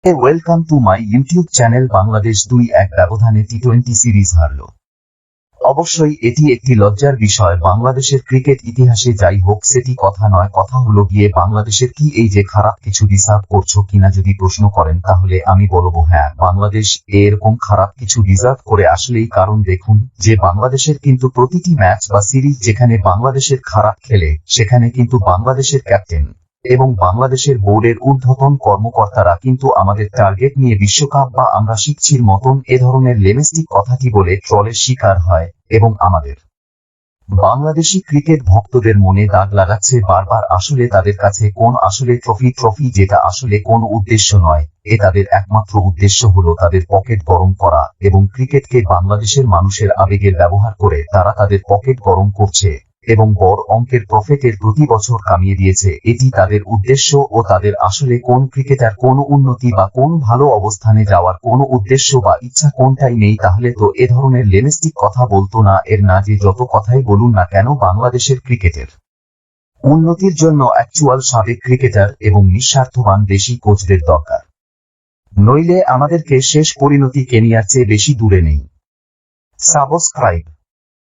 Welcome to my YouTube channel. Bangladesh 2-1 ব্যবধানে টি-20 series হারল। অবশ্যই এটি একটি লজ্জার বিষয় বাংলাদেশের ক্রিকেট ইতিহাসে। যাই হোক, সেটি কথা নয়, কথা হলো গিয়ে বাংলাদেশের কি এই যে খারাপ কিছু ডিজার্ভ করছো কিনা যদি প্রশ্ন করেন, তাহলে আমি বলবো হ্যাঁ, বাংলাদেশ এরকম খারাপ কিছু ডিজার্ভ করে আসলেই। কারণ দেখুন যে বাংলাদেশের কিন্তু প্রতিটি ম্যাচ বা সিরিজ যেখানে বাংলাদেশের খারাপ খেলে, সেখানে কিন্তু বাংলাদেশের ক্যাপ্টেন এবং বাংলাদেশের বোর্ডের ঊর্ধ্বতন কর্মকর্তারা কিন্তু আমাদের টার্গেট নিয়ে বিশ্বকাপ বা আমরা শিখছির মতন এ ধরনের লেমেস্টিক কথাটি বলে ট্রলের শিকার হয় এবং আমাদের বাংলাদেশি ক্রিকেট ভক্তদের মনে দাগ লাগাচ্ছে বারবার। আসলে তাদের কাছে কোন আসলে ট্রফি যেটা আসলে কোন উদ্দেশ্য নয়, এ তাদের একমাত্র উদ্দেশ্য হলো তাদের পকেট গরম করা এবং ক্রিকেটকে বাংলাদেশের মানুষের আবেগের ব্যবহার করে তারা তাদের পকেট গরম করছে এবং বড় অঙ্কের প্রফিটের প্রতি বছর কামিয়ে দিয়েছে। এটি তাদের উদ্দেশ্য ও তাদের আসলে কোন ক্রিকেটার কোন উন্নতি বা কোন ভালো অবস্থানে যাওয়ার কোন উদ্দেশ্য বা ইচ্ছা কোনটাই নেই, তাহলে তো এ ধরনের লেমেস্টিক কথা বলতো না। এর না যে যত কথাই বলুন না কেন, বাংলাদেশের ক্রিকেটের উন্নতির জন্য অ্যাকচুয়াল সাবেক ক্রিকেটার এবং নিঃস্বার্থবান দেশি কোচদের দরকার, নইলে আমাদেরকে শেষ পরিণতি কেনিয়ার চেয়ে বেশি দূরে নেই। সাবস্ক্রাইব।